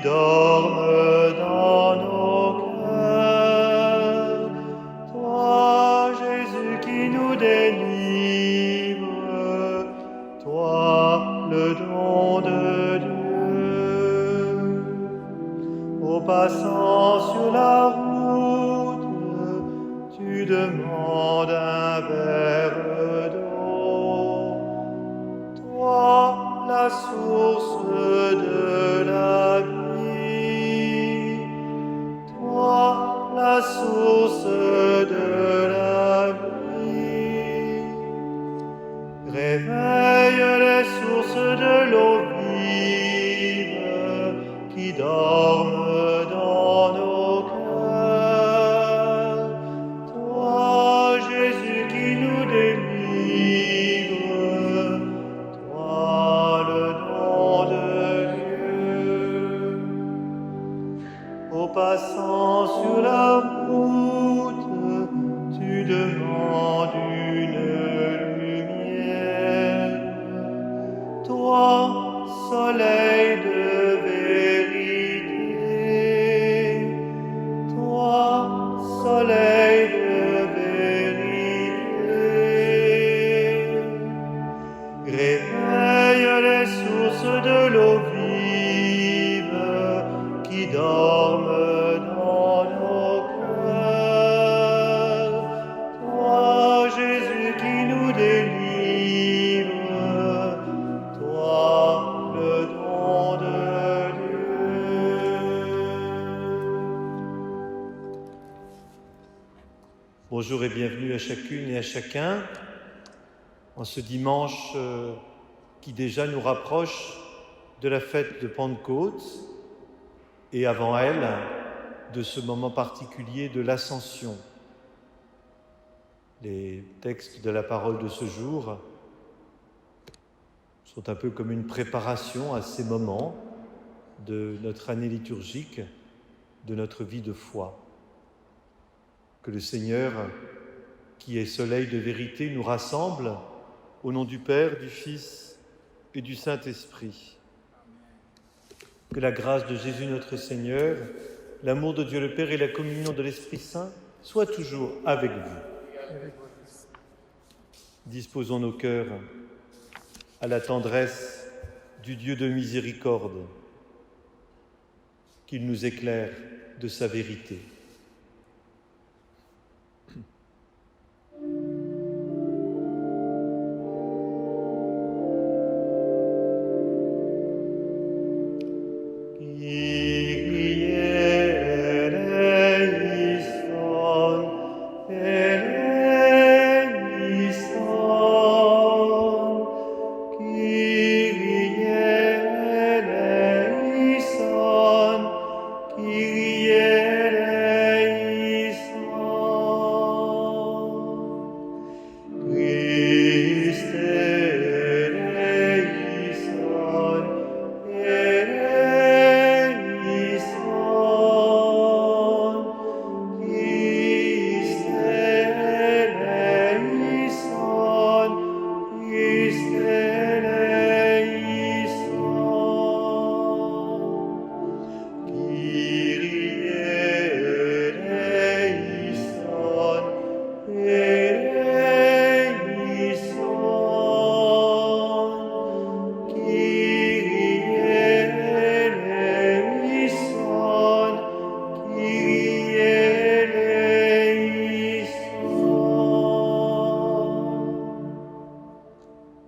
dorment dans nos cœurs. Toi, Jésus, qui nous délivre, toi, le don de Dieu. Au passant sur la route, tu demandes un verre d'eau. Toi, la source de la vie. Toi, la source de la vie. Réveille les sources de l'eau vive qui dorment dans nos cœurs. Toi, Jésus, qui nous délivre, toi, le don de Dieu. Au passant sur la route, tu demandes une lumière. Toi, soleil de vérité, toi, soleil de vérité, réveille les sources de l'eau vive qui dorment dans nos cœurs. Toi, Jésus, qui nous délivre, toi, le don de Dieu. Bonjour et bienvenue à chacune et à chacun en ce dimanche qui déjà nous rapproche de la fête de Pentecôte et avant elle, de ce moment particulier de l'Ascension. Les textes de la parole de ce jour sont un peu comme une préparation à ces moments de notre année liturgique, de notre vie de foi. Que le Seigneur, qui est soleil de vérité, nous rassemble au nom du Père, du Fils et du Saint-Esprit. Que la grâce de Jésus notre Seigneur, l'amour de Dieu le Père et la communion de l'Esprit Saint soient toujours avec vous. Disposons nos cœurs à la tendresse du Dieu de miséricorde, qu'il nous éclaire de sa vérité.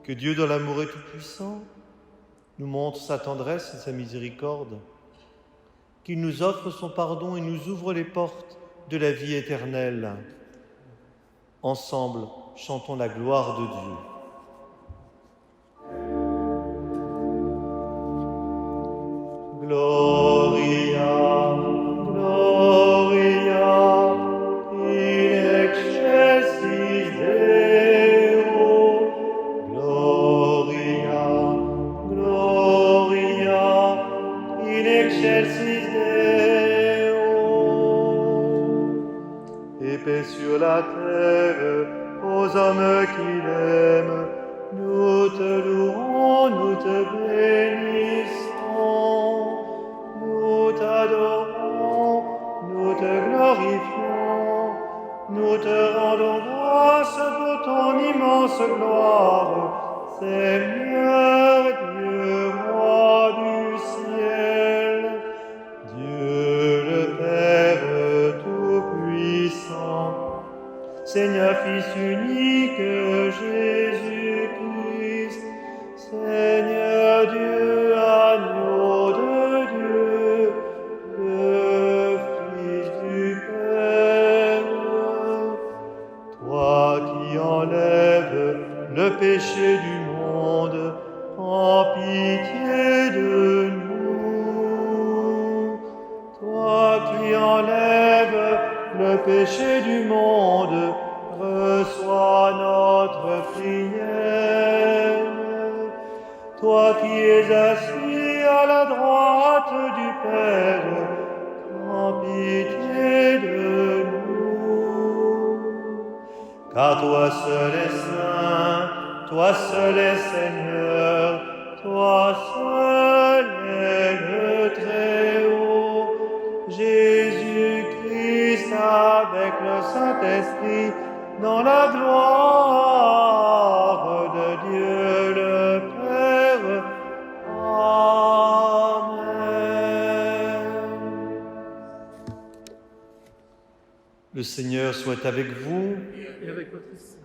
Que Dieu, dans l'amour et tout-puissant, nous montre sa tendresse et sa miséricorde, qu'il nous offre son pardon et nous ouvre les portes de la vie éternelle. Ensemble, chantons la gloire de Dieu. Gloria, Gloria, in excelsis Deo. Gloria, Gloria, in excelsis Deo. Et paix sur la terre aux hommes qu'il aime. Nous te louons, nous te bénissons. Nous Fils unique Jésus-Christ, Seigneur Dieu, agneau de Dieu, le Fils du Père, toi qui enlèves le péché du monde, en pitié de nous. Toi qui enlèves le péché du monde, reçois notre prière. Toi qui es assis à la droite du Père, en pitié de nous. Car toi seul es saint, toi seul es Seigneur, toi seul est le Très-Haut, Jésus-Christ avec le Saint-Esprit, dans la gloire de Dieu le Père. Amen. Le Seigneur soit avec vous. Et avec votre esprit.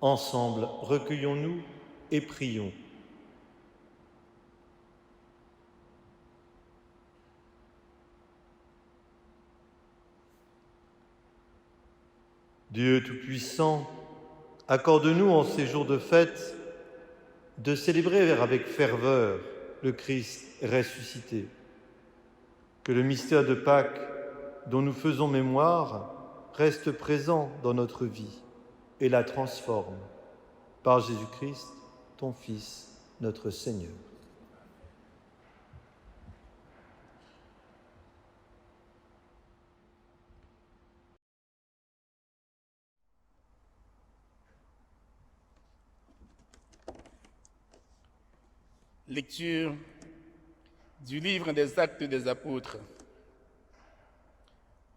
Ensemble, recueillons-nous et prions. Dieu Tout-Puissant, accorde-nous en ces jours de fête de célébrer avec ferveur le Christ ressuscité. Que le mystère de Pâques dont nous faisons mémoire reste présent dans notre vie et la transforme par Jésus-Christ, ton Fils, notre Seigneur. Lecture du livre des Actes des Apôtres.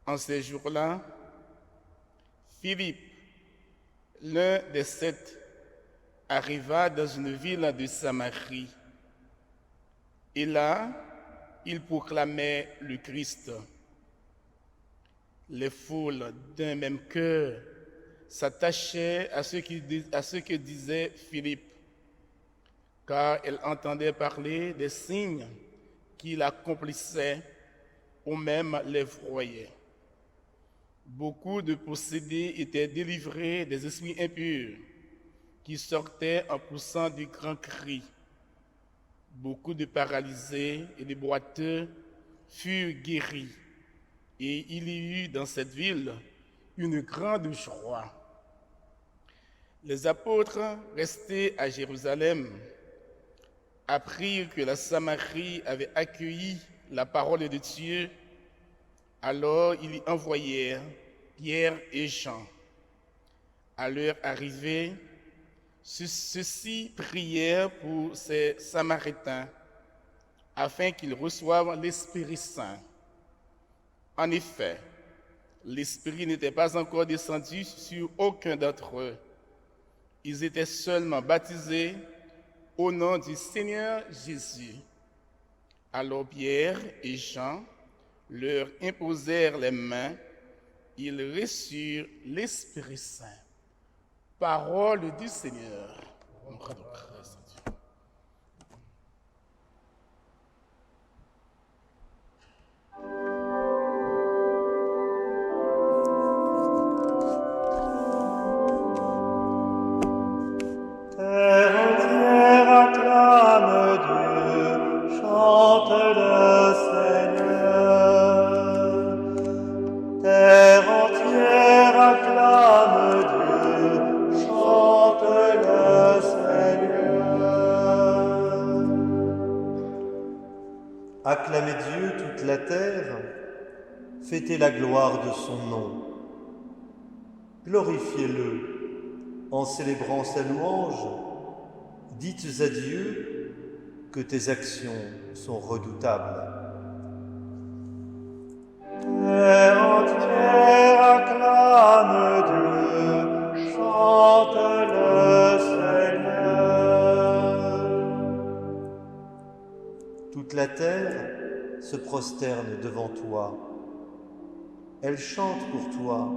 En ces jours-là, Philippe, l'un des 7, arriva dans une ville de Samarie. Et là, il proclamait le Christ. Les foules d'un même cœur s'attachaient à ce que disait Philippe, car elles entendaient parler des signes qu'il accomplissait ou même les voyaient. Beaucoup de possédés étaient délivrés des esprits impurs qui sortaient en poussant de grands cris. Beaucoup de paralysés et de boiteux furent guéris, et il y eut dans cette ville une grande joie. Les apôtres, restés à Jérusalem, apprirent que la Samarie avait accueilli la parole de Dieu. Alors ils y envoyèrent Pierre et Jean. À leur arrivée, ceux-ci prièrent pour ces Samaritains afin qu'ils reçoivent l'Esprit Saint. En effet, l'Esprit n'était pas encore descendu sur aucun d'entre eux. Ils étaient seulement baptisés au nom du Seigneur Jésus. Alors Pierre et Jean leur imposèrent les mains, ils reçurent l'Esprit Saint. Parole du Seigneur. Acclamez Dieu toute la terre, fêtez la gloire de son nom. Glorifiez-le en célébrant sa louange. Dites à Dieu que tes actions sont redoutables. Terre entière acclame Dieu, chante le Seigneur. Toute la terre se prosterne devant toi. Elle chante pour toi,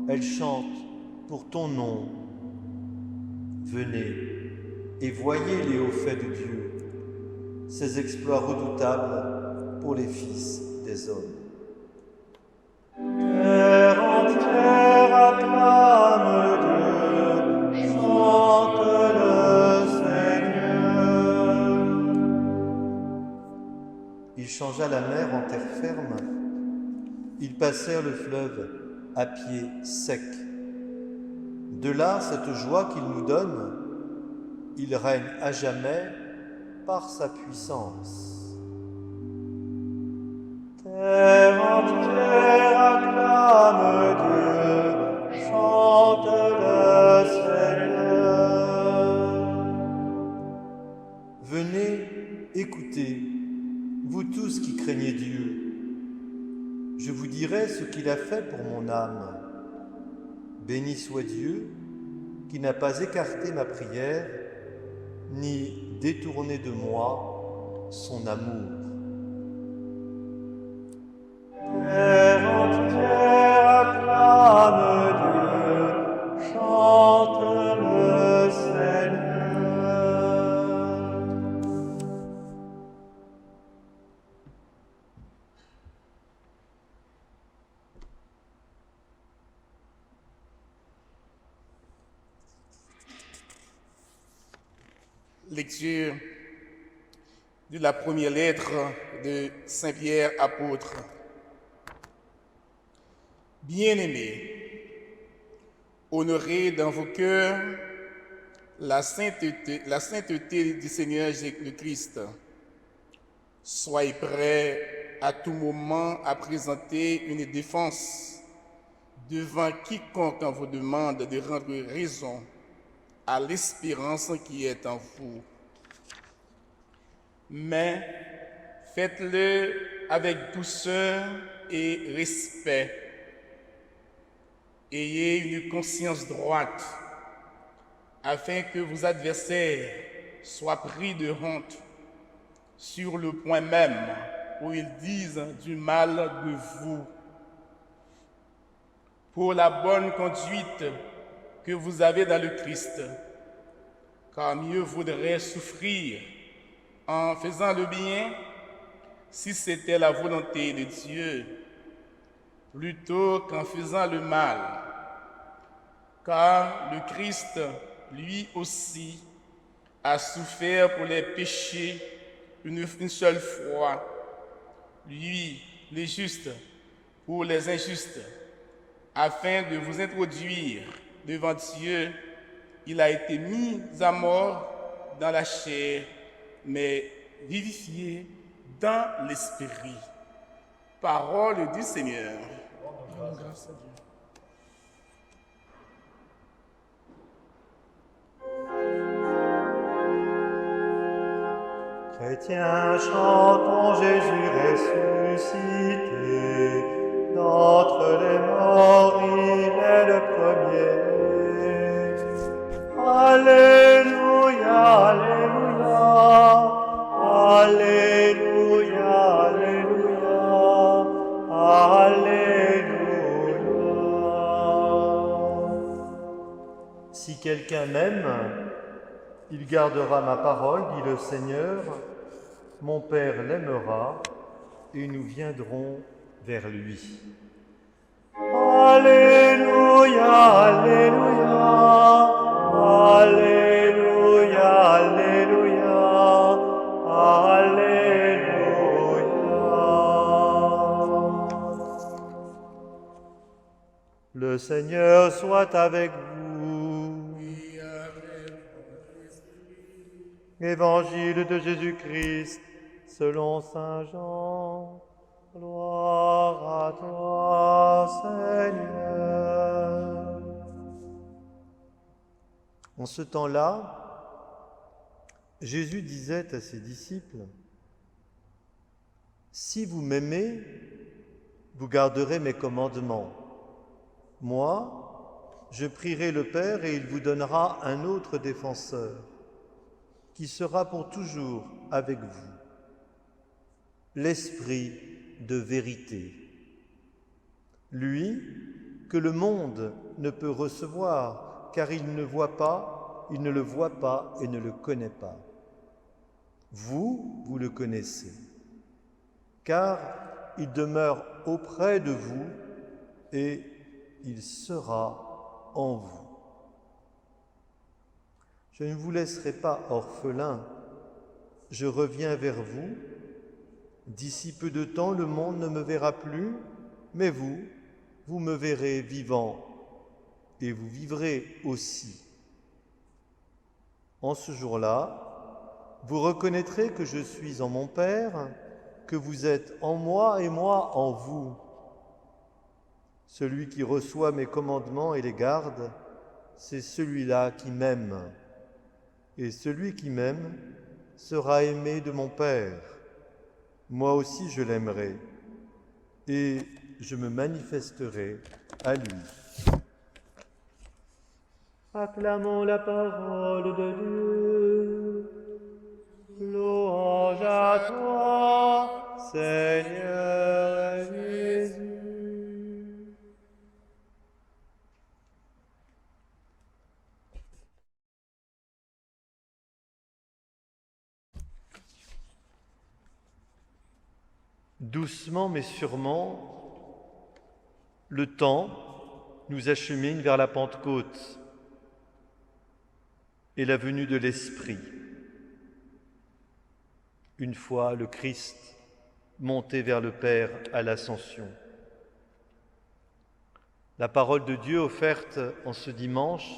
elle chante pour ton nom. Venez et voyez les hauts faits de Dieu, ses exploits redoutables pour les fils des hommes. Terre entière acclame Dieu, chante le Seigneur. Il changea la mer en terre ferme, ils passèrent le fleuve à pied sec. De là, cette joie qu'il nous donne, il règne à jamais par sa puissance. Terre entière acclame Dieu, chante le Seigneur. Venez, écoutez, vous tous qui craignez Dieu. Je vous dirai ce qu'il a fait pour mon âme. Béni soit Dieu, qui n'a pas écarté ma prière, ni détourné de moi son amour. Terre entière acclame Dieu, chante le Seigneur. Lecture de la première lettre de Saint Pierre apôtre. Bien-aimés, honorez dans vos cœurs la sainteté du Seigneur Jésus-Christ. Soyez prêts à tout moment à présenter une défense devant quiconque vous demande de rendre raison à l'espérance qui est en vous. Mais faites-le avec douceur et respect. Ayez une conscience droite, afin que vos adversaires soient pris de honte sur le point même où ils disent du mal de vous. Pour la bonne conduite que vous avez dans le Christ, car mieux vaudrait souffrir en faisant le bien, si c'était la volonté de Dieu, plutôt qu'en faisant le mal. Car le Christ, lui aussi, a souffert pour les péchés une seule fois, lui, les justes, pour les injustes, afin de vous introduire devant Dieu. Il a été mis à mort dans la chair, mais vivifié dans l'esprit. Parole du Seigneur. Grâce à Dieu. Chrétiens, chantons Jésus ressuscité. D'entre les morts, il est le premier. Alléluia, Alléluia, Alléluia, Alléluia. Si quelqu'un m'aime, il gardera ma parole, dit le Seigneur. Mon Père l'aimera et nous viendrons vers lui. Alléluia, Alléluia, Alléluia, Alléluia, Alléluia. Le Seigneur soit avec vous. Évangile de Jésus-Christ selon saint Jean. Gloire à toi, Seigneur. En ce temps-là, Jésus disait à ses disciples, « Si vous m'aimez, vous garderez mes commandements. Moi, je prierai le Père et il vous donnera un autre défenseur, qui sera pour toujours avec vous, l'Esprit de vérité. Lui, que le monde ne peut recevoir, car il ne le voit pas et ne le connaît pas. Vous, vous le connaissez, car il demeure auprès de vous et il sera en vous. Je ne vous laisserai pas orphelins, je reviens vers vous. D'ici peu de temps, le monde ne me verra plus, mais vous, vous me verrez vivant et vous vivrez aussi. En ce jour-là, vous reconnaîtrez que je suis en mon Père, que vous êtes en moi et moi en vous. Celui qui reçoit mes commandements et les garde, c'est celui-là qui m'aime. Et celui qui m'aime sera aimé de mon Père. Moi aussi je l'aimerai, et je me manifesterai à lui. Acclamons la parole de Dieu. Louange à toi, Seigneur Jésus. Doucement mais sûrement, le temps nous achemine vers la Pentecôte et la venue de l'Esprit. Une fois le Christ monté vers le Père à l'Ascension. La parole de Dieu offerte en ce dimanche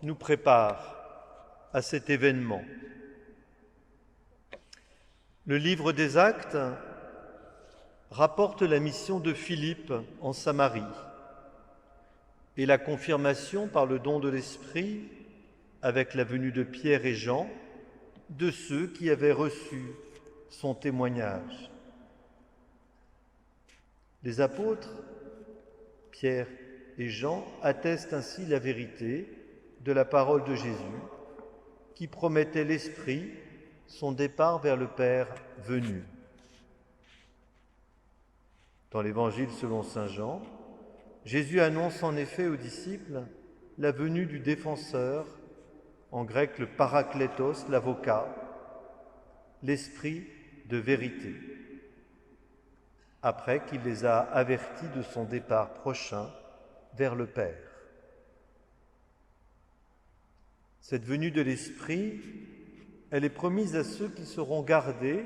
nous prépare à cet événement. Le livre des Actes rapporte la mission de Philippe en Samarie et la confirmation par le don de l'Esprit, avec la venue de Pierre et Jean, de ceux qui avaient reçu son témoignage. Les apôtres, Pierre et Jean, attestent ainsi la vérité de la parole de Jésus, qui promettait l'Esprit, son départ vers le Père venu. Dans l'Évangile selon saint Jean, Jésus annonce en effet aux disciples la venue du défenseur, en grec le paraklétos, l'avocat, l'Esprit de vérité, après qu'il les a avertis de son départ prochain vers le Père. Cette venue de l'Esprit, elle est promise à ceux qui sauront garder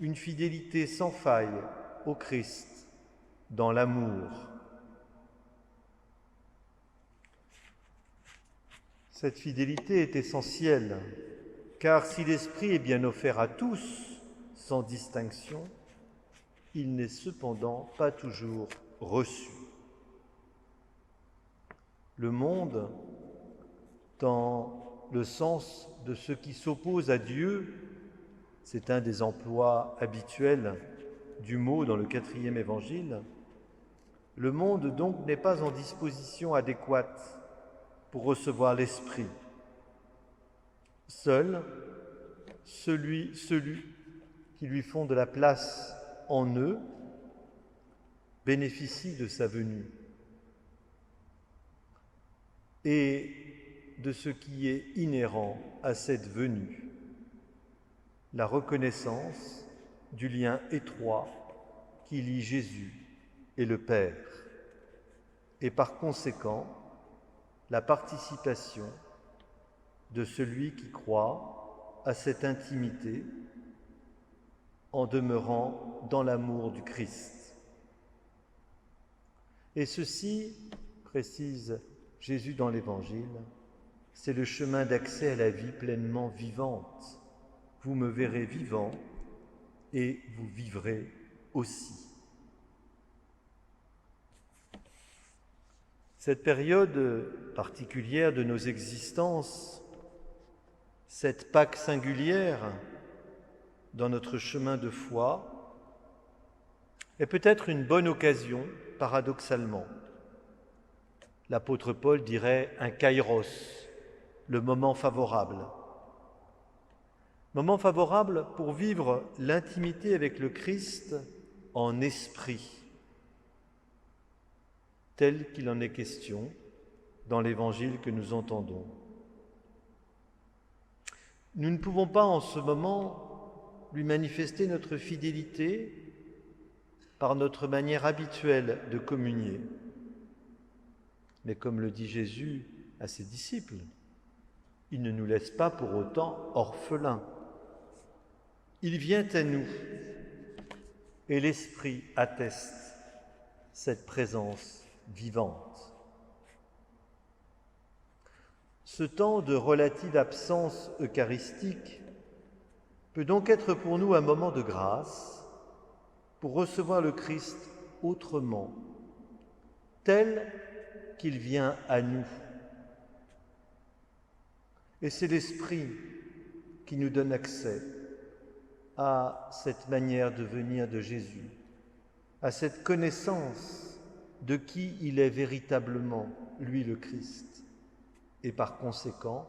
une fidélité sans faille au Christ, dans l'amour. Cette fidélité est essentielle, car si l'Esprit est bien offert à tous, sans distinction, il n'est cependant pas toujours reçu. Le monde, dans le sens de ceux qui s'opposent à Dieu, c'est un des emplois habituels du mot dans le 4e évangile, le monde donc n'est pas en disposition adéquate pour recevoir l'Esprit. Seuls ceux qui lui font de la place en eux bénéficient de sa venue et de ce qui est inhérent à cette venue, la reconnaissance du lien étroit qui lie Jésus et le Père, et par conséquent, la participation de celui qui croit à cette intimité en demeurant dans l'amour du Christ. Et ceci, précise Jésus dans l'Évangile, c'est le chemin d'accès à la vie pleinement vivante. Vous me verrez vivant et vous vivrez aussi. Cette période particulière de nos existences, cette Pâque singulière dans notre chemin de foi, est peut-être une bonne occasion, paradoxalement. L'apôtre Paul dirait un kairos, le moment favorable. Moment favorable pour vivre l'intimité avec le Christ en esprit. tel qu'il en est question dans l'Évangile que nous entendons. Nous ne pouvons pas en ce moment lui manifester notre fidélité par notre manière habituelle de communier. Mais comme le dit Jésus à ses disciples, il ne nous laisse pas pour autant orphelins. Il vient à nous et l'Esprit atteste cette présence vivante. Ce temps de relative absence eucharistique peut donc être pour nous un moment de grâce pour recevoir le Christ autrement, tel qu'il vient à nous. Et c'est l'Esprit qui nous donne accès à cette manière de venir de Jésus, à cette connaissance de qui il est véritablement, lui le Christ, et par conséquent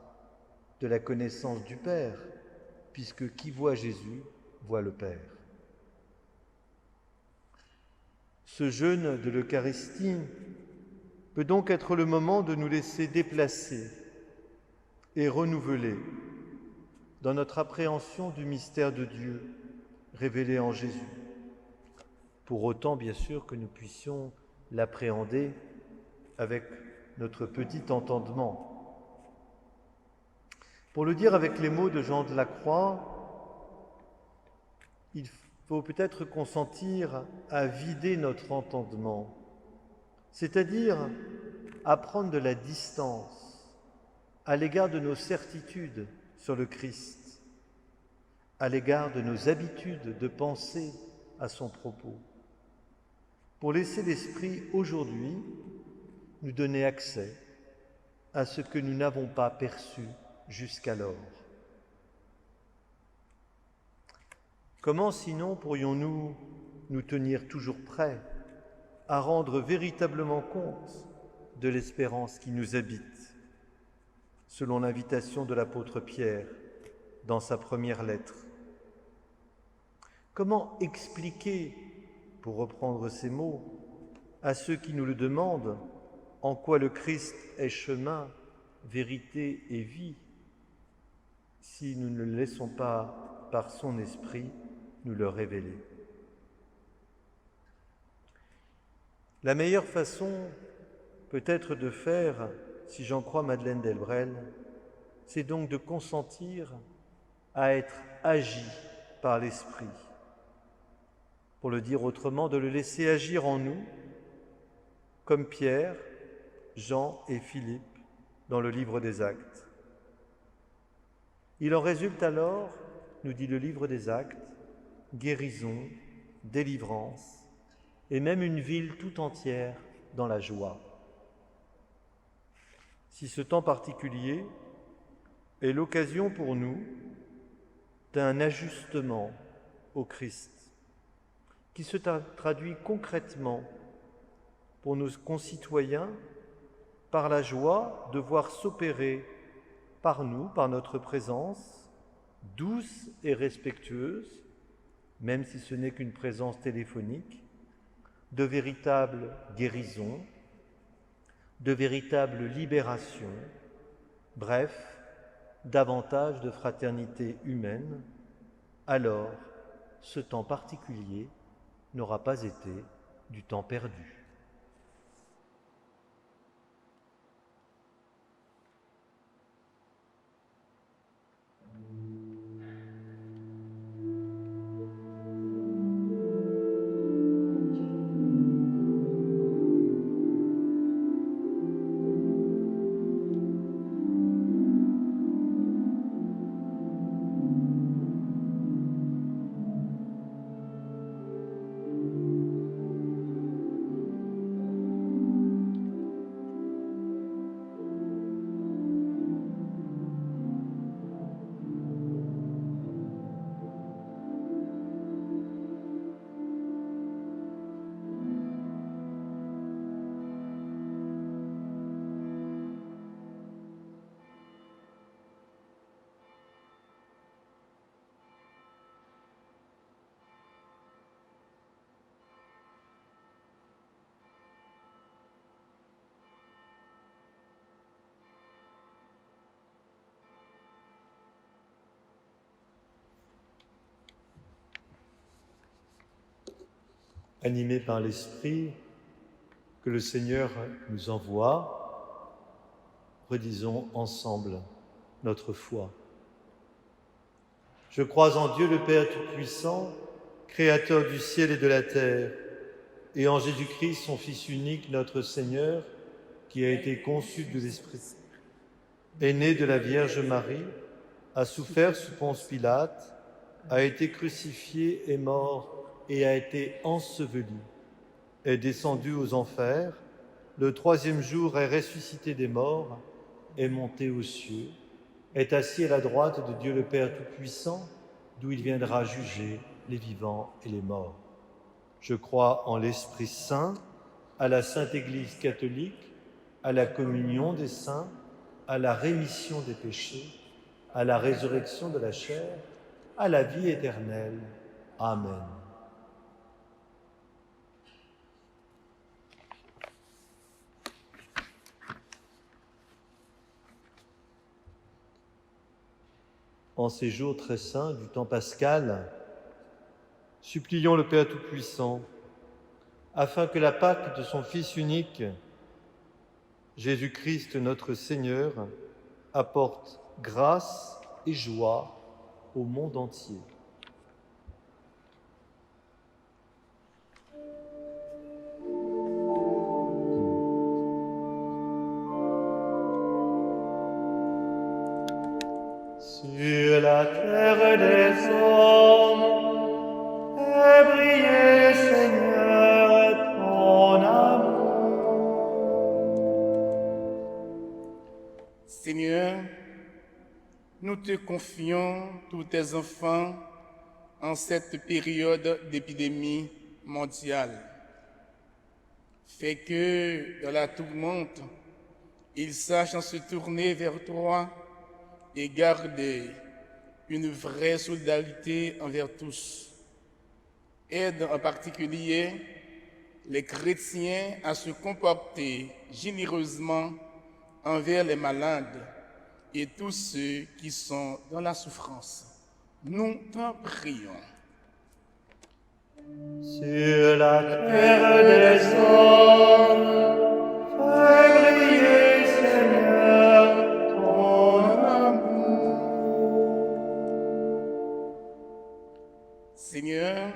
de la connaissance du Père, puisque qui voit Jésus voit le Père. Ce jeûne de l'Eucharistie peut donc être le moment de nous laisser déplacer et renouveler dans notre appréhension du mystère de Dieu révélé en Jésus. Pour autant, bien sûr, que nous puissions l'appréhender avec notre petit entendement. Pour le dire avec les mots de Jean de la Croix, il faut peut-être consentir à vider notre entendement, c'est-à-dire à prendre de la distance à l'égard de nos certitudes sur le Christ, à l'égard de nos habitudes de penser à son propos, pour laisser l'Esprit aujourd'hui nous donner accès à ce que nous n'avons pas perçu jusqu'alors. Comment sinon pourrions-nous nous tenir toujours prêts à rendre véritablement compte de l'espérance qui nous habite, selon l'invitation de l'apôtre Pierre dans sa première lettre? Comment expliquer, pour reprendre ces mots, à ceux qui nous le demandent, en quoi le Christ est chemin, vérité et vie, si nous ne le laissons pas, par son esprit, nous le révéler? La meilleure façon, peut-être, de faire, si j'en crois Madeleine Delbrel, c'est donc de consentir à être agi par l'Esprit. Pour le dire autrement, de le laisser agir en nous, comme Pierre, Jean et Philippe dans le livre des Actes. Il en résulte alors, nous dit le livre des Actes, guérison, délivrance, et même une ville tout entière dans la joie. Si ce temps particulier est l'occasion pour nous d'un ajustement au Christ, qui se traduit concrètement pour nos concitoyens par la joie de voir s'opérer par nous, par notre présence, douce et respectueuse, même si ce n'est qu'une présence téléphonique, de véritables guérisons, de véritables libérations, bref, davantage de fraternité humaine. Alors, ce temps particulier n'aura pas été du temps perdu. animés par l'Esprit que le Seigneur nous envoie, redisons ensemble notre foi. Je crois en Dieu le Père Tout-Puissant, Créateur du ciel et de la terre, et en Jésus-Christ, son Fils unique, notre Seigneur, qui a été conçu de l'Esprit, est né de la Vierge Marie, a souffert sous Ponce Pilate, a été crucifié et mort et a été enseveli, est descendu aux enfers, le troisième jour est ressuscité des morts, est monté aux cieux, est assis à la droite de Dieu le Père Tout-Puissant, d'où il viendra juger les vivants et les morts. Je crois en l'Esprit Saint, à la Sainte Église catholique, à la communion des saints, à la rémission des péchés, à la résurrection de la chair, à la vie éternelle. Amen. En ces jours très saints du temps pascal, supplions le Père Tout-Puissant, afin que la Pâque de son Fils unique, Jésus-Christ notre Seigneur, apporte grâce et joie au monde entier. Sur la terre des hommes, fais briller, Seigneur, ton amour. Seigneur, nous te confions tous tes enfants en cette période d'épidémie mondiale. Fais que, dans la tourmente, ils sachent se tourner vers toi et garder une vraie solidarité envers tous. Aide en particulier les chrétiens à se comporter généreusement envers les malades et tous ceux qui sont dans la souffrance. Nous t'en prions. Sur la terre des hommes, fais briller, Seigneur, ton amour. Seigneur,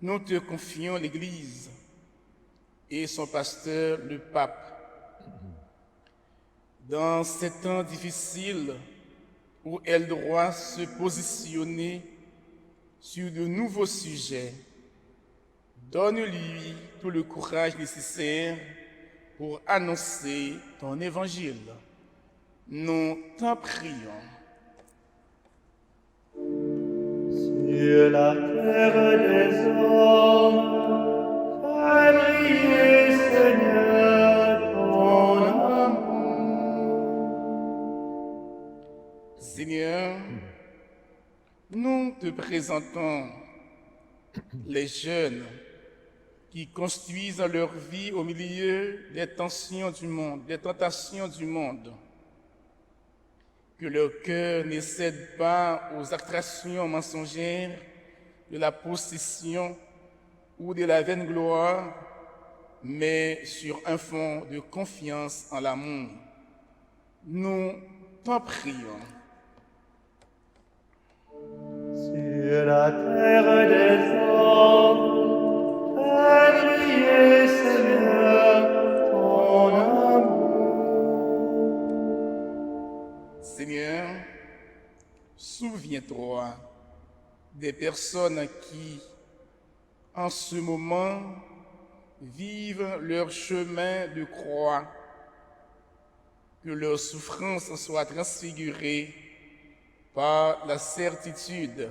nous te confions l'Église et son pasteur, le pape. Dans ces temps difficiles où elle doit se positionner sur de nouveaux sujets, donne-lui tout le courage nécessaire pour annoncer ton évangile. Nous t'en prions. Sur la terre des hommes, fais briller, Seigneur, ton amour. Seigneur, nous te présentons les jeunes qui construisent leur vie au milieu des tensions du monde, des tentations du monde. Que leur cœur ne cède pas aux attractions mensongères de la possession ou de la vaine gloire, mais sur un fond de confiance en l'amour. Nous t'en prions. Sur la terre des hommes, fais briller, Seigneur, ton amour. Seigneur, souviens-toi des personnes qui, en ce moment, vivent leur chemin de croix, que leur souffrance soit transfigurée par la certitude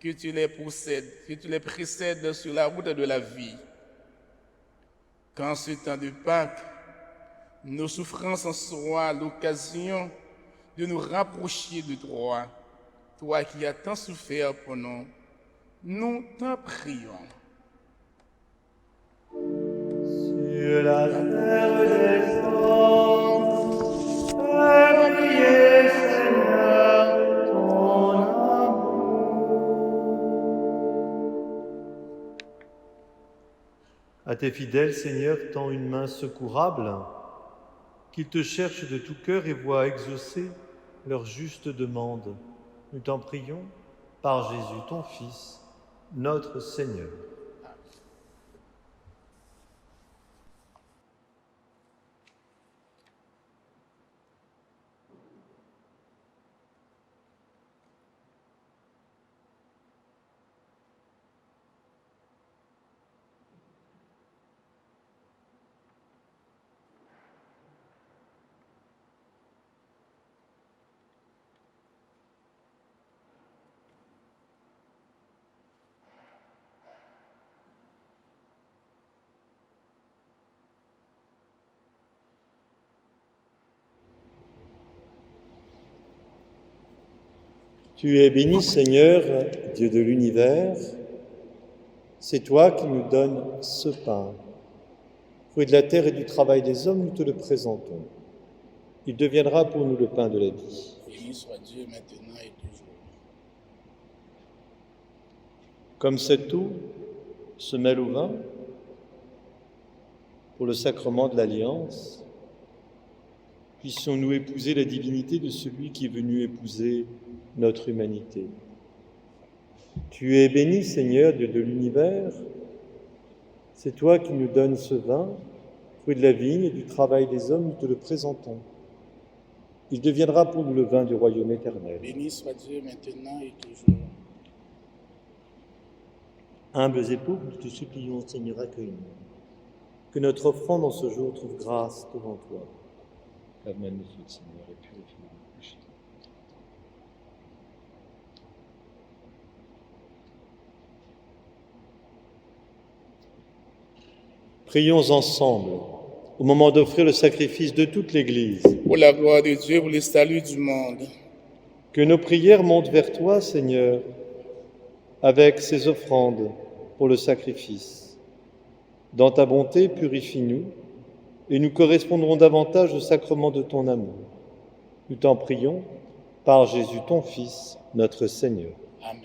que tu les précèdes sur la route de la vie. Qu'en ce temps de Pâques, nos souffrances soient l'occasion de nous rapprocher de toi, toi qui as tant souffert pour nous. Nous t'en prions. Sur la terre des hommes, fais briller, Seigneur, ton amour. À tes fidèles, Seigneur, tends une main secourable, qu'ils te cherchent de tout cœur et voient exaucer leur juste demande. Nous t'en prions par Jésus, ton Fils, notre Seigneur. Tu es béni, Seigneur, Dieu de l'univers. C'est toi qui nous donnes ce pain. Fruit de la terre et du travail des hommes, nous te le présentons. Il deviendra pour nous le pain de la vie. Béni soit Dieu maintenant et toujours. Comme cette eau se mêle au vin pour le sacrement de l'Alliance, puissions-nous épouser la divinité de celui qui est venu épouser notre humanité. Tu es béni, Seigneur, Dieu de l'univers. C'est toi qui nous donnes ce vin, fruit de la vigne et du travail des hommes, nous te le présentons. Il deviendra pour nous le vin du royaume éternel. Béni soit Dieu maintenant et toujours. Humbles et pauvres, nous te supplions, Seigneur, accueille-nous. Que notre offrande en ce jour trouve grâce devant toi. Lave-moi, Monsieur le Seigneur, et purifie-moi de péché. Prions ensemble, au moment d'offrir le sacrifice de toute l'Église. Pour la gloire de Dieu, pour le salut du monde. Que nos prières montent vers toi, Seigneur, avec ces offrandes pour le sacrifice. Dans ta bonté, purifie-nous, et nous correspondrons davantage au sacrement de ton amour. Nous t'en prions, par Jésus ton Fils, notre Seigneur. Amen.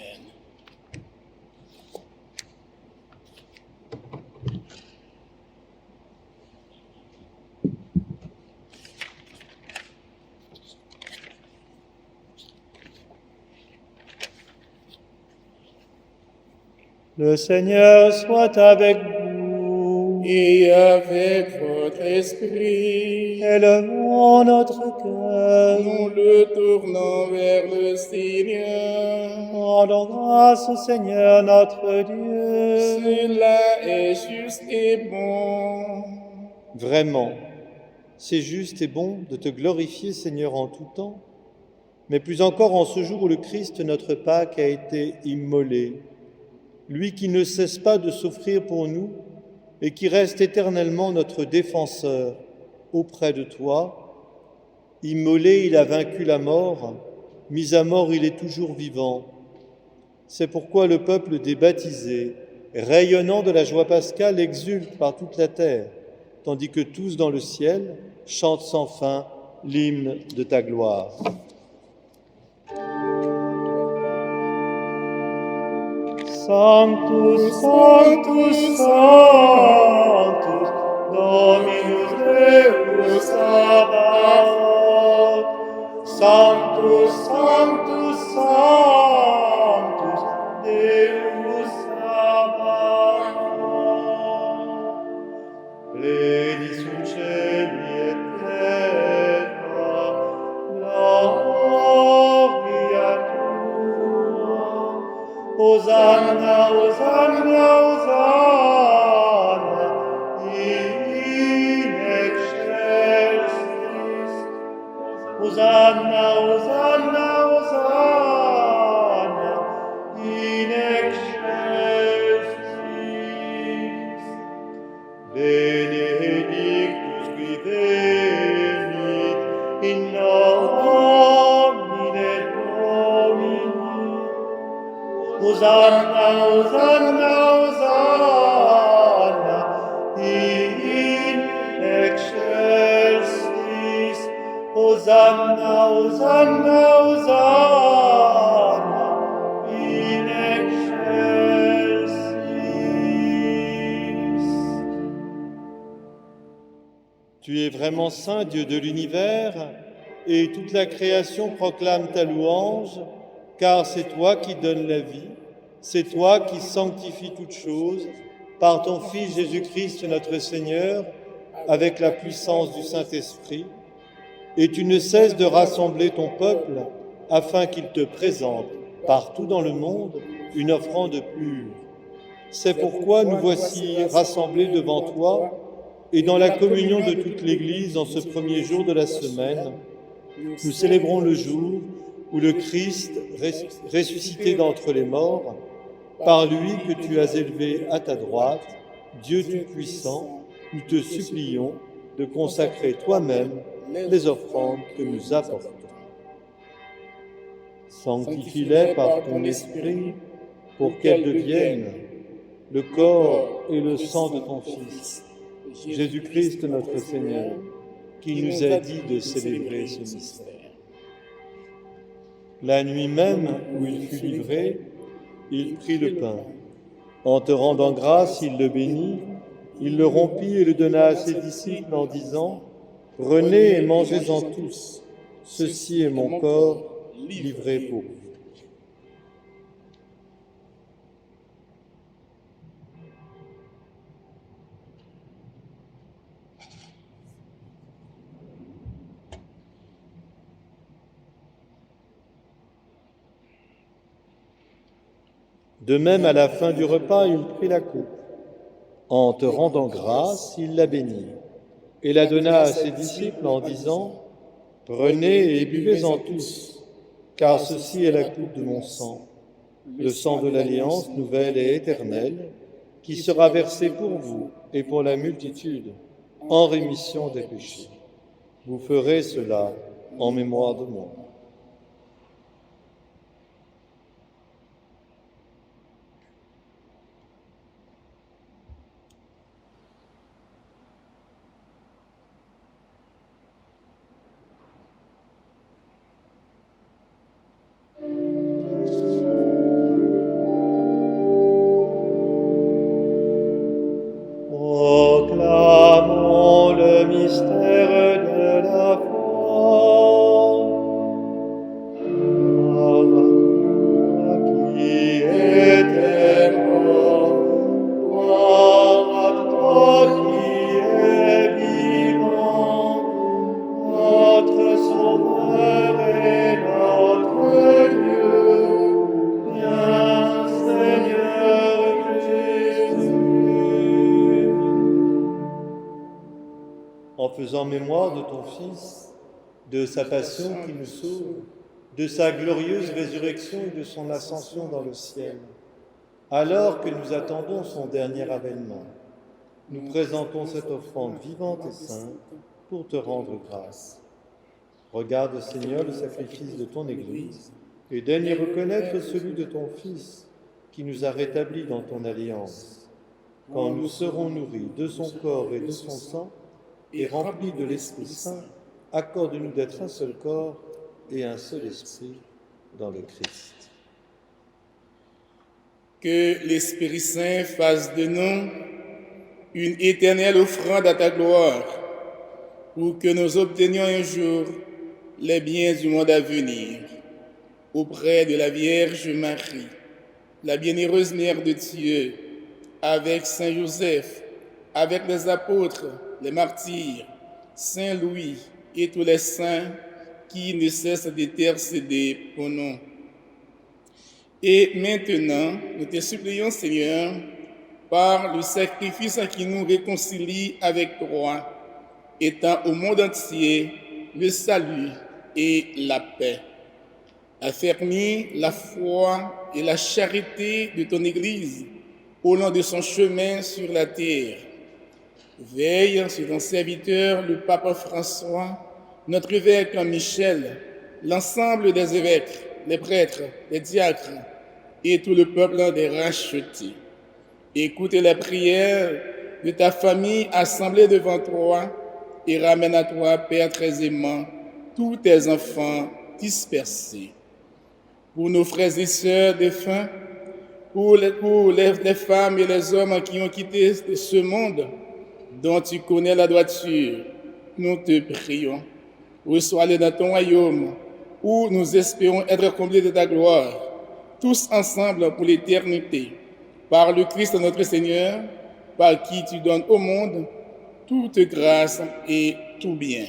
Le Seigneur soit avec vous. Et avec votre esprit, Élevons notre cœur. nous le tournons vers le Seigneur. Rendons grâce au Seigneur notre Dieu. Cela est juste et bon. Vraiment, c'est juste et bon de te glorifier, Seigneur, en tout temps, mais plus encore en ce jour où le Christ, notre Pâque, a été immolé. Lui qui ne cesse pas de souffrir pour nous et qui reste éternellement notre défenseur auprès de toi. Immolé, il a vaincu la mort, mis à mort, il est toujours vivant. C'est pourquoi le peuple des baptisés, rayonnant de la joie pascale, exulte par toute la terre, tandis que tous dans le ciel chantent sans fin l'hymne de ta gloire. Sanctus, Sanctus, Sanctus, Dominus Deus Sabaoth. Sanctus, Sanctus, Sanctus, Deus Sabaoth. Pleni sunt celi et terra, gloria tua. Hosanna, Hosanna, Hosanna, in excelsis. Hosanna, Hosanna, Hosanna, in excelsis. Benedictus qui venit in nomine Domini. Hosanna, Hosanna, Hosanna, in excelsis. Hosanna, Hosanna, Hosanna, in excelsis. Tu es vraiment saint, Dieu de l'univers, et toute la création proclame ta louange, car c'est toi qui donnes la vie, c'est toi qui sanctifies toutes choses, par ton Fils Jésus-Christ notre Seigneur, avec la puissance du Saint-Esprit, et tu ne cesses de rassembler ton peuple afin qu'il te présente partout dans le monde une offrande pure. C'est pourquoi nous voici rassemblés devant toi et dans la communion de toute l'Église en ce premier jour de la semaine, nous célébrons le jour où le Christ, ressuscité d'entre les morts, par lui que tu as élevé à ta droite, Dieu Tout-Puissant, nous te supplions de consacrer toi-même les offrandes que nous apportons. Sanctifie-les par ton esprit pour qu'elles deviennent le corps et le sang de ton Fils, Jésus-Christ notre Seigneur, qui nous a dit de célébrer ce mystère. La nuit même où il fut livré, il prit le pain. En te rendant grâce, il le bénit, il le rompit et le donna à ses disciples en disant « Prenez et mangez-en tous, ceci est mon corps livré pour vous. » De même, à la fin du repas, il prit la coupe. En te rendant grâce, il la bénit et la donna à ses disciples en disant « Prenez et buvez-en tous, car ceci est la coupe de mon sang, le sang de l'alliance nouvelle et éternelle, qui sera versé pour vous et pour la multitude, en rémission des péchés. Vous ferez cela en mémoire de moi. » Proclamons le mystère de la foi. Toi qui étais mort, toi qui es vivant, notre Sauveur et notre Dieu, viens Seigneur Jésus. En faisant mémoire de ton Fils, de sa passion qui nous sauve, de sa glorieuse résurrection et de son ascension dans le ciel, alors que nous attendons son dernier avènement, nous présentons cette offrande vivante et sainte pour te rendre grâce. Regarde, Seigneur, le sacrifice de ton Église et daigne y reconnaître celui de ton Fils qui nous a rétablis dans ton alliance. Quand nous serons nourris de son corps et de son sang et remplis de l'Esprit Saint, accorde-nous d'être un seul corps et un seul esprit dans le Christ. Que l'Esprit Saint fasse de nous une éternelle offrande à ta gloire, pour que nous obtenions un jour les biens du monde à venir, auprès de la Vierge Marie, la bienheureuse Mère de Dieu, avec Saint Joseph, avec les apôtres, les martyrs, Saint Louis et tous les saints qui ne cessent d'intercéder pour nous. Et maintenant, nous te supplions, Seigneur, par le sacrifice qui nous réconcilie avec toi, étant au monde entier le salut et la paix. Affermis la foi et la charité de ton Église au long de son chemin sur la terre. Veille sur ton serviteur, le pape François, notre évêque Michel, l'ensemble des évêques, les prêtres, les diacres et tout le peuple des rachetés. Écoute les prières de ta famille assemblée devant toi et ramène à toi, Père très aimant, tous tes enfants dispersés. Pour nos frères et sœurs défunts, pour les femmes et les hommes qui ont quitté ce monde, dont tu connais la droiture, nous te prions. Reçois-les dans ton royaume, où nous espérons être comblés de ta gloire, tous ensemble pour l'éternité. Par le Christ notre Seigneur, par qui tu donnes au monde toute grâce et tout bien.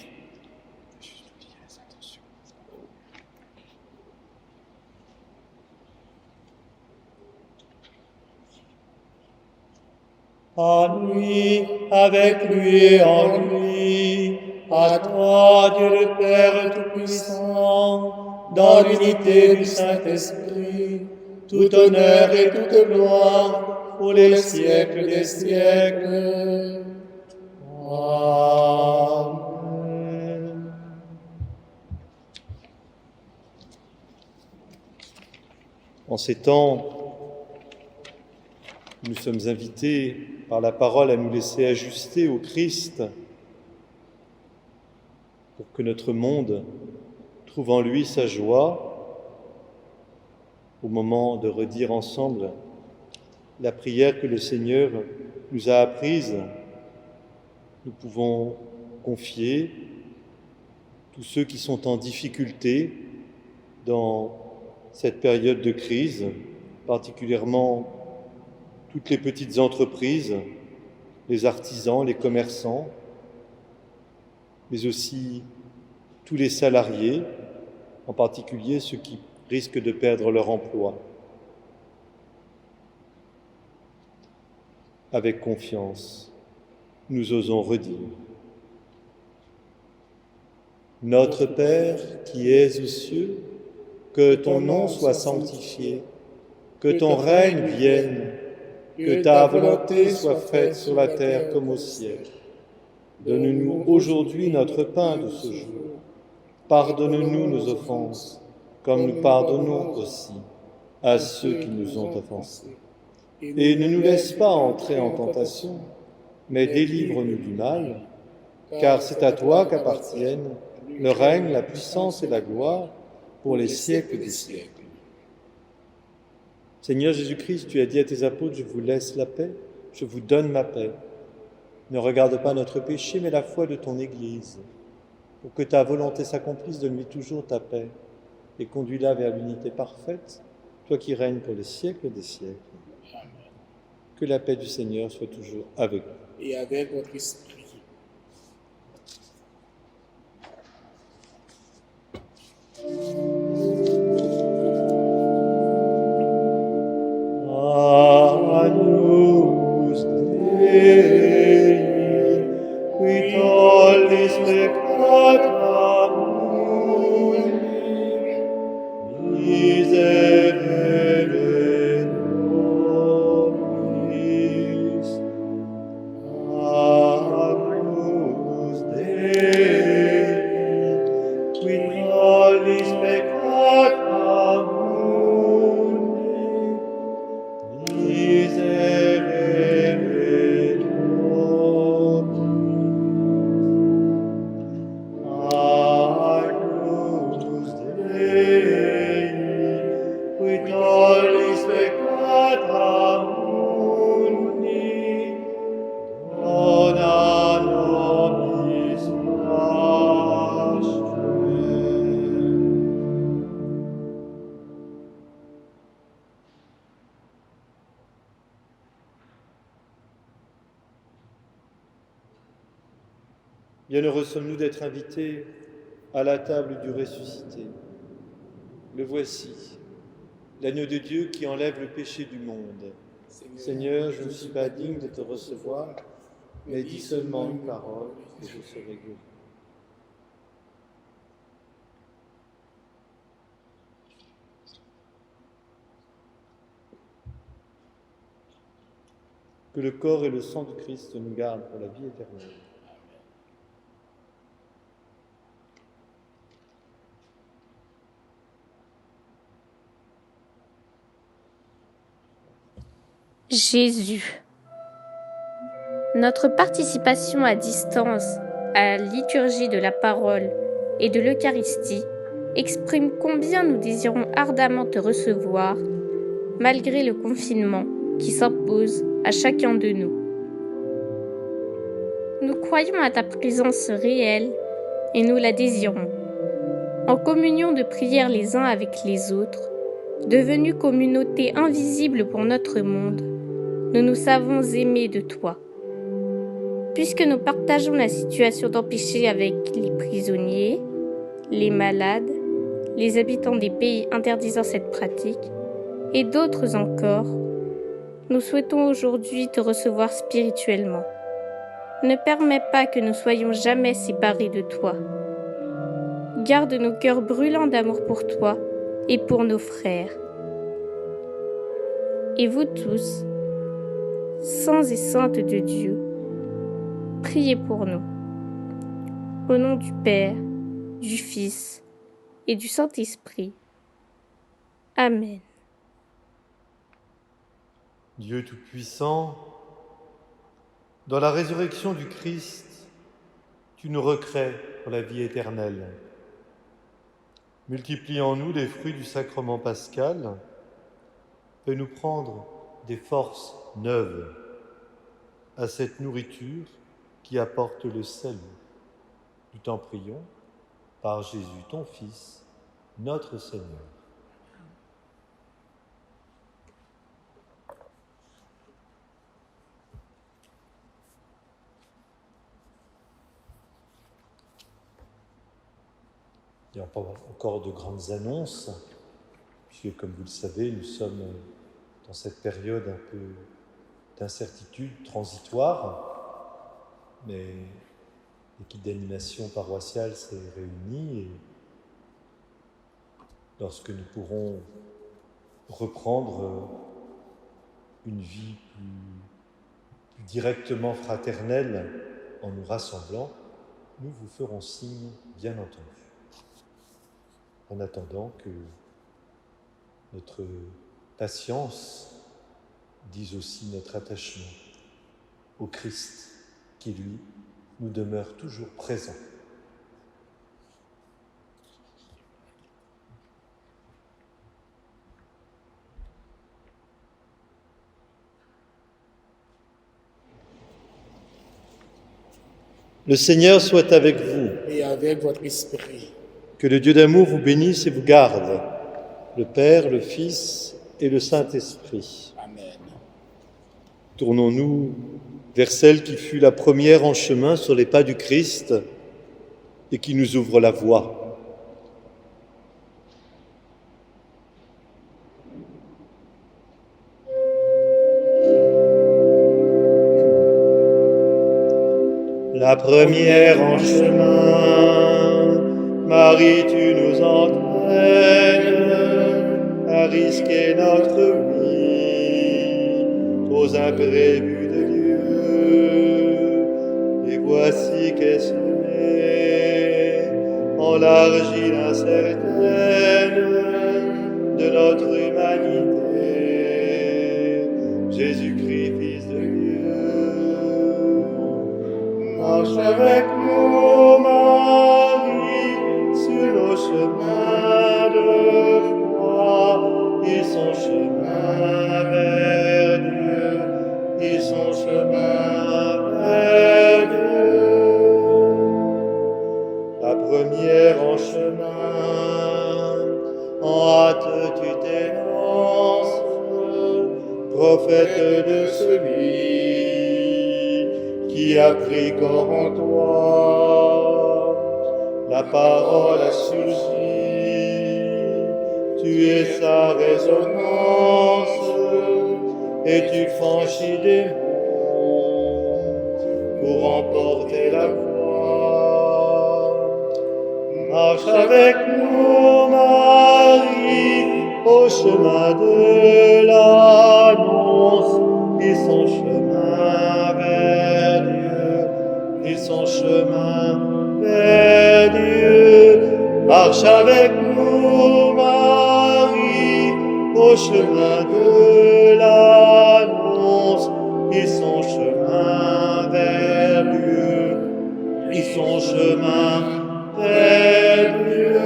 À lui, avec lui et en lui, à toi, Dieu le Père Tout-Puissant, dans l'unité du Saint-Esprit, tout honneur et toute gloire pour les siècles des siècles. Amen. En ces temps, nous sommes invités par la parole à nous laisser ajuster au Christ pour que notre monde trouve en lui sa joie. Au moment de redire ensemble la prière que le Seigneur nous a apprise, nous pouvons confier tous ceux qui sont en difficulté dans cette période de crise, particulièrement toutes les petites entreprises, les artisans, les commerçants, mais aussi tous les salariés, en particulier ceux qui risquent de perdre leur emploi. Avec confiance, nous osons redire: Notre Père qui es aux cieux, que ton nom soit sanctifié, que ton règne vienne, que ta volonté soit faite sur la terre comme au ciel. Donne-nous aujourd'hui notre pain de ce jour. Pardonne-nous nos offenses, comme nous pardonnons aussi à ceux qui nous ont offensés. Et ne nous laisse pas entrer en tentation, mais délivre-nous du mal, car c'est à toi qu'appartiennent le règne, la puissance et la gloire pour les siècles des siècles. Seigneur Jésus-Christ, tu as dit à tes apôtres: je vous laisse la paix, je vous donne ma paix. Ne regarde pas notre péché, mais la foi de ton Église. Pour que ta volonté s'accomplisse, donne-lui toujours ta paix et conduis-la vers l'unité parfaite, toi qui règnes pour les siècles des siècles. Amen. Que la paix du Seigneur soit toujours avec vous. Et avec votre esprit. Agnus Dei, qui tollis peccata mundi, miserere nobis. Agnus Dei, qui tollis peccata mundi, miserere nobis. Agnus Dei, qui tollis peccata mundi, dona nobis pace. Bienheureux sommes-nous d'être invités à la table du ressuscité. Le voici, l'agneau de Dieu qui enlève le péché du monde. Seigneur, je ne suis pas digne de te recevoir, mais dis seulement une parole et je serai guéri. Que le corps et le sang du Christ nous gardent pour la vie éternelle. Jésus. Notre participation à distance à la liturgie de la parole et de l'Eucharistie exprime combien nous désirons ardemment te recevoir, malgré le confinement qui s'impose à chacun de nous. Nous croyons à ta présence réelle et nous la désirons. En communion de prière les uns avec les autres, devenus communauté invisible pour notre monde, nous nous savons aimés de toi. Puisque nous partageons la situation d'empêcher avec les prisonniers, les malades, les habitants des pays interdisant cette pratique, et d'autres encore, nous souhaitons aujourd'hui te recevoir spirituellement. Ne permets pas que nous soyons jamais séparés de toi. Garde nos cœurs brûlants d'amour pour toi et pour nos frères. Et vous tous, saints et saintes de Dieu, priez pour nous. Au nom du Père, du Fils et du Saint-Esprit. Amen. Dieu Tout-Puissant, dans la résurrection du Christ, tu nous recrées pour la vie éternelle. Multiplie en nous les fruits du sacrement pascal, fais-nous prendre des forces neuves à cette nourriture qui apporte le salut. Nous t'en prions, par Jésus ton Fils, notre Seigneur. Il n'y a pas encore de grandes annonces, puisque comme vous le savez, nous sommes dans cette période un peu d'incertitude transitoire, mais l'équipe d'animation paroissiale s'est réunie et lorsque nous pourrons reprendre une vie plus directement fraternelle en nous rassemblant, nous vous ferons signe, bien entendu. En attendant que notre patience dise aussi notre attachement au Christ, qui, lui, nous demeure toujours présent. Le Seigneur soit avec vous. Et avec votre esprit. Que le Dieu d'amour vous bénisse et vous garde, le Père, le Fils et le Saint-Esprit. Amen. Tournons-nous vers celle qui fut la première en chemin sur les pas du Christ et qui nous ouvre la voie. La première en chemin, Marie, tu nous entraînes à risquer notre vie aux imprévus de Dieu. Et voici qu'est semée en l'argile incertaine de notre humanité, Jésus-Christ, Fils de Dieu. Marche avec nous, Marie, sur nos chemins de foi, et son chemin vers Dieu, et son chemin vers Dieu. La première en chemin, en hâte tu t'élances, prophète de celui qui a pris corps en toi. La parole a surgi, tu es sa résonance, et tu franchis des monts pour emporter la voie. Marche avec nous, Marie, au chemin de l'annonce, et son chemin vers Dieu, et son chemin vers Dieu. Marche avec nous, Marie, au chemin de l'annonce, et son chemin vers Dieu, et son chemin vers Dieu.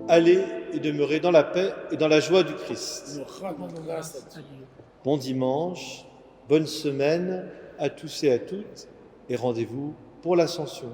Allez et demeurez dans la paix et dans la joie du Christ. Nous rendons grâce à Dieu. Bon dimanche Bonne semaine à tous et à toutes et rendez-vous pour l'Ascension.